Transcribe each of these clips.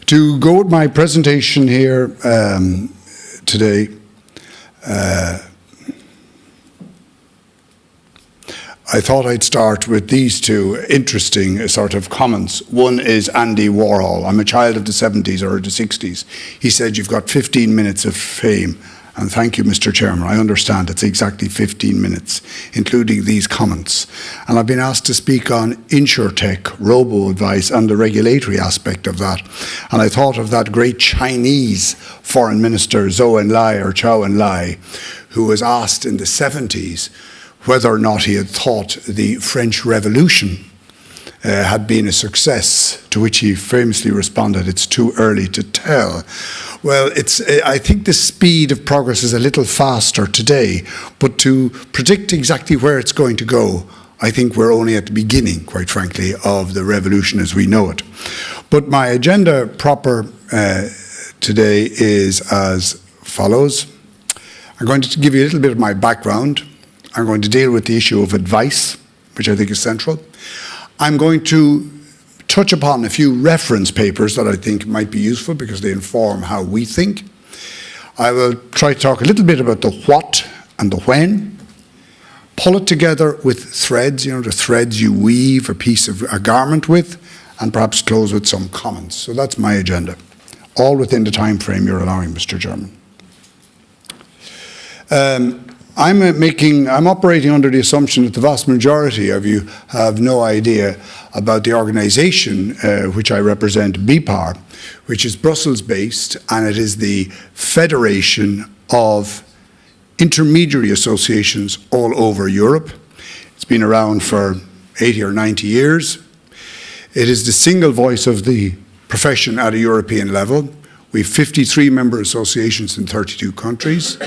To go with my presentation here today, I thought I'd start with these two interesting sort of comments. One is Andy Warhol. I'm a child of the 70s or the 60s. He said, "You've got 15 minutes of fame." And thank you, Mr. Chairman. I understand it's exactly 15 minutes, including these comments. And I've been asked to speak on InsurTech, robo-advice, and the regulatory aspect of that. And I thought of that great Chinese foreign minister, Zhou Enlai, who was asked in the 70s whether or not he had thought the French Revolution had been a success, to which he famously responded, "It's too early to tell." Well, I think the speed of progress is a little faster today, but to predict exactly where it's going to go, I think we're only at the beginning, quite frankly, of the revolution as we know it. But my agenda proper today is as follows. I'm going to give you a little bit of my background. I'm going to deal with the issue of advice, which I think is central. I'm going to touch upon a few reference papers that I think might be useful because they inform how we think. I will try to talk a little bit about the what and the when, pull it together with threads, you know, the threads you weave a garment with, and perhaps close with some comments. So that's my agenda, all within the time frame you're allowing, Mr. Chairman. I'm operating under the assumption that the vast majority of you have no idea about the organisation which I represent, BEPAR, which is Brussels-based, and it is the Federation of Intermediary Associations all over Europe. It's been around for 80 or 90 years. It is the single voice of the profession at a European level. We have 53 member associations in 32 countries.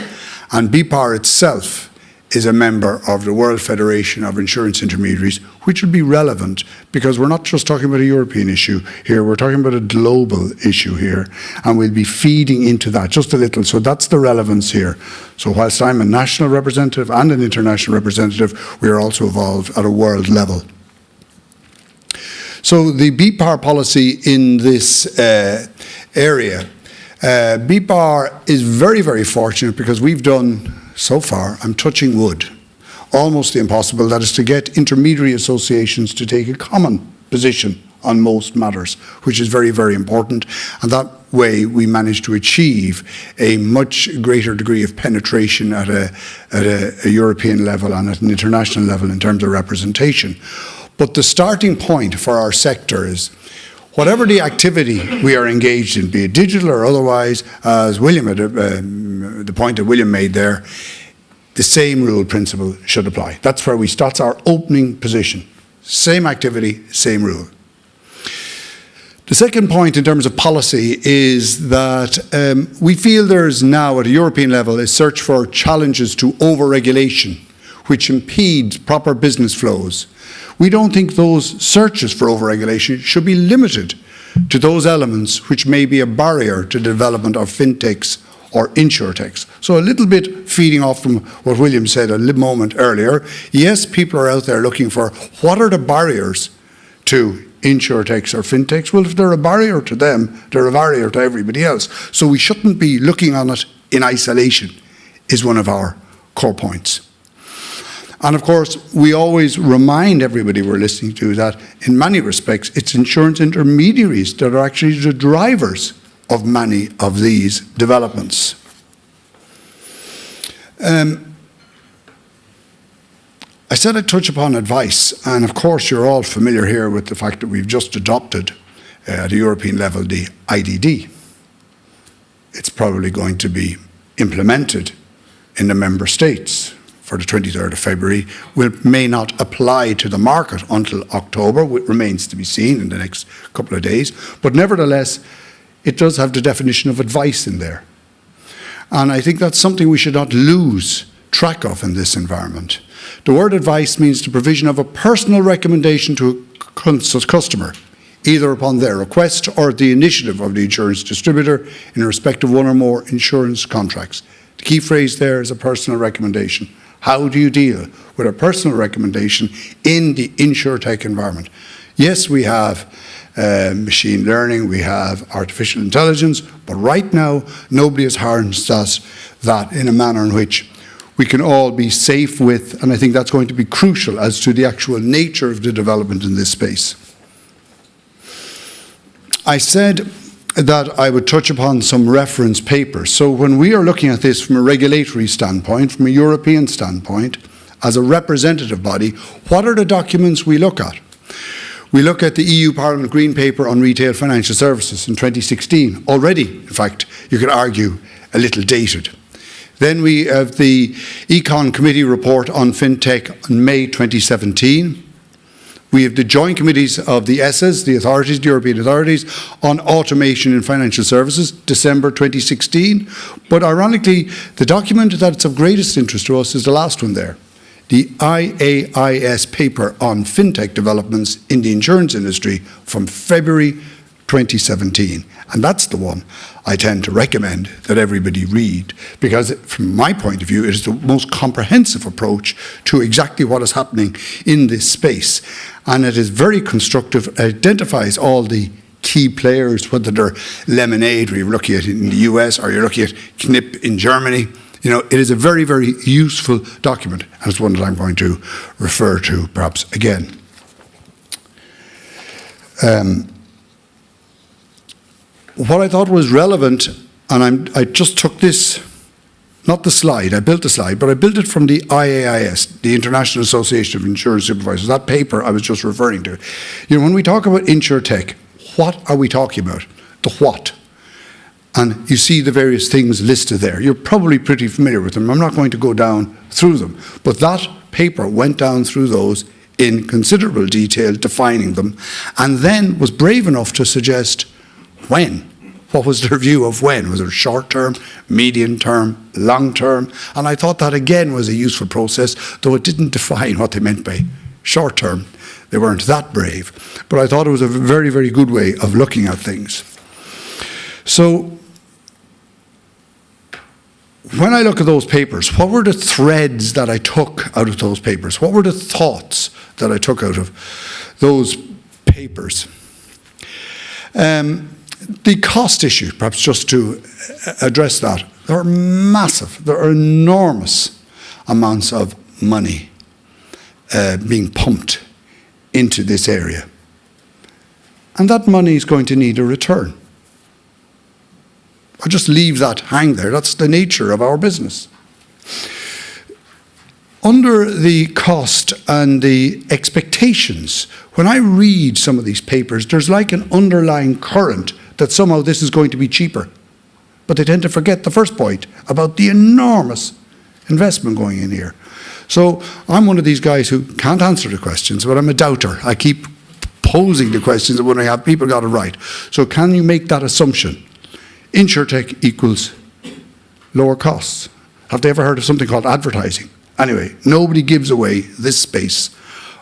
And BEPAR itself is a member of the World Federation of Insurance Intermediaries, which will be relevant because we're not just talking about a European issue here, we're talking about a global issue here, and we'll be feeding into that just a little. So that's the relevance here. So whilst I'm a national representative and an international representative, we are also involved at a world level. So the BEPAR policy in this area, BEPAR is very, very fortunate because we've done, so far, I'm touching wood, almost the impossible, that is to get intermediary associations to take a common position on most matters, which is very, very important. And that way we managed to achieve a much greater degree of penetration at a European level and at an international level in terms of representation. But the starting point for our sector is whatever the activity we are engaged in, be it digital or otherwise, as William had, the point that William made there, the same rule principle should apply. That's where that's our opening position. Same activity, same rule. The second point in terms of policy is that we feel there's now at a European level a search for challenges to over-regulation, which impede proper business flows. We don't think those searches for over-regulation should be limited to those elements which may be a barrier to the development of fintechs or insurtechs. So a little bit feeding off from what William said a little moment earlier. Yes, people are out there looking for what are the barriers to insurtechs or fintechs. Well, if they're a barrier to them, they're a barrier to everybody else. So we shouldn't be looking on it in isolation, is one of our core points. And of course, we always remind everybody we're listening to that in many respects, it's insurance intermediaries that are actually the drivers of many of these developments. I said I'd touch upon advice, and of course you're all familiar here with the fact that we've just adopted at a European level the IDD. It's probably going to be implemented in the member states for the 23rd of February, may not apply to the market until October. It remains to be seen in the next couple of days. But nevertheless, it does have the definition of advice in there. And I think that's something we should not lose track of in this environment. The word advice means the provision of a personal recommendation to a customer, either upon their request or at the initiative of the insurance distributor in respect of one or more insurance contracts. The key phrase there is a personal recommendation. How do you deal with a personal recommendation in the insurtech environment? Yes, we have machine learning, we have artificial intelligence, but right now nobody has harnessed that in a manner in which we can all be safe with, and I think that's going to be crucial as to the actual nature of the development in this space. I said that I would touch upon some reference papers. So when we are looking at this from a regulatory standpoint, from a European standpoint, as a representative body, what are the documents we look at? We look at the EU Parliament Green Paper on Retail Financial Services in 2016, already, in fact, you could argue a little dated. Then we have the Econ Committee report on FinTech in May 2017. We have the joint committees of the ESAs, the authorities, the European authorities, on automation in financial services, December 2016. But ironically, the document that's of greatest interest to us is the last one there, the IAIS paper on FinTech developments in the insurance industry from February 2017. And that's the one I tend to recommend that everybody read, because from my point of view, it is the most comprehensive approach to exactly what is happening in this space. And it is very constructive, it identifies all the key players, whether they're Lemonade, or you're looking at it in the US, or you're looking at Knip in Germany. You know, it is a very, very useful document, and it's one that I'm going to refer to perhaps again. What I thought was relevant, and I just took this, not the slide, I built the slide, but I built it from the IAIS, the International Association of Insurance Supervisors, that paper I was just referring to. You know, when we talk about InsurTech, what are we talking about? The what? And you see the various things listed there. You're probably pretty familiar with them. I'm not going to go down through them, but that paper went down through those in considerable detail, defining them, and then was brave enough to suggest when. What was their view of when? Was it short term, medium term, long term? And I thought that again was a useful process, though it didn't define what they meant by short term. They weren't that brave. But I thought it was a very, very good way of looking at things. So when I look at those papers, what were the threads that I took out of those papers? What were the thoughts that I took out of those papers? The cost issue, perhaps just to address that, there are massive, there are enormous amounts of money being pumped into this area. And that money is going to need a return. I'll just leave that hang there. That's the nature of our business. Under the cost and the expectations, when I read some of these papers, there's like an underlying current that somehow this is going to be cheaper. But they tend to forget the first point about the enormous investment going in here. So I'm one of these guys who can't answer the questions, but I'm a doubter. I keep posing the questions when I have people got it right. So can you make that assumption? InsurTech equals lower costs. Have they ever heard of something called advertising? Anyway, nobody gives away this space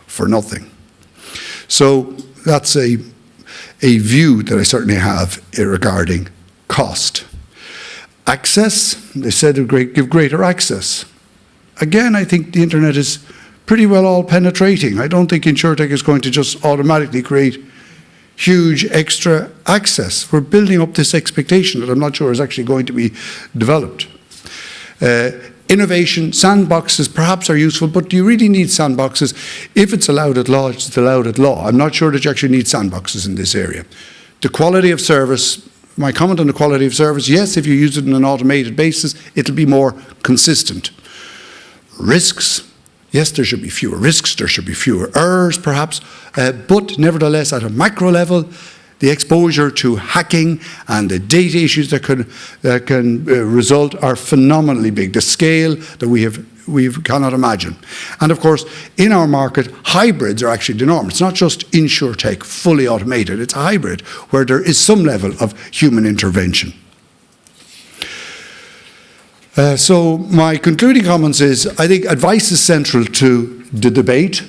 for nothing. So that's a view that I certainly have regarding cost. Access, they said it would give greater access. Again, I think the internet is pretty well all penetrating. I don't think InsurTech is going to just automatically create huge extra access. We're building up this expectation that I'm not sure is actually going to be developed. Innovation, sandboxes perhaps are useful, but do you really need sandboxes? If it's allowed at law, it's allowed at law. I'm not sure that you actually need sandboxes in this area. The quality of service, my comment on the quality of service, yes, if you use it on an automated basis, it'll be more consistent. Risks, yes, there should be fewer risks, there should be fewer errors perhaps, but nevertheless at a macro level, the exposure to hacking and the data issues that can result are phenomenally big. The scale that we cannot imagine. And of course, in our market, hybrids are actually the norm. It's not just InsurTech fully automated, it's a hybrid where there is some level of human intervention. So my concluding comments is, I think advice is central to the debate,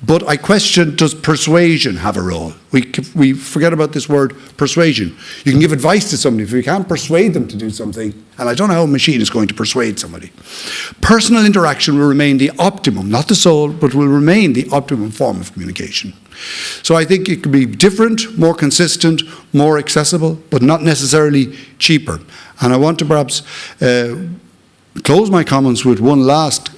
but I question, does persuasion have a role? We forget about this word persuasion. You can give advice to somebody. If you can't persuade them to do something, and I don't know how a machine is going to persuade somebody. Personal interaction will remain the optimum, not the sole, but will remain the optimum form of communication. So I think it could be different, more consistent, more accessible, but not necessarily cheaper. And I want to perhaps close my comments with one last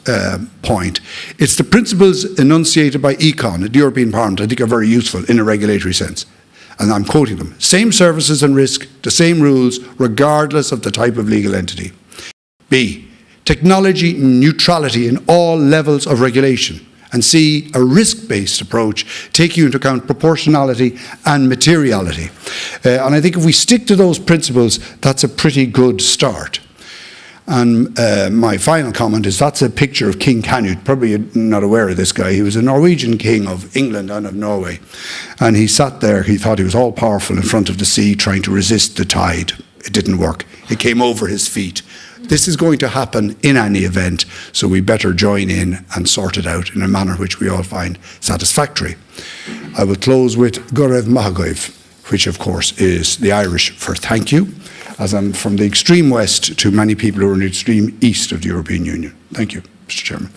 point. It's the principles enunciated by ECON at the European Parliament I think are very useful in a regulatory sense. And I'm quoting them. Same services and risk, the same rules, regardless of the type of legal entity. B, technology neutrality in all levels of regulation. And C, a risk-based approach, taking into account proportionality and materiality. And I think if we stick to those principles, that's a pretty good start. And my final comment is that's a picture of King Canute. Probably you're not aware of this guy. He was a Norwegian king of England and of Norway. And he sat there, he thought he was all powerful in front of the sea trying to resist the tide. It didn't work. It came over his feet. This is going to happen in any event, so we better join in and sort it out in a manner which we all find satisfactory. I will close with Gorev Mahagoiv, which of course is the Irish for thank you, as I'm from the extreme west to many people who are in the extreme east of the European Union. Thank you, Mr. Chairman.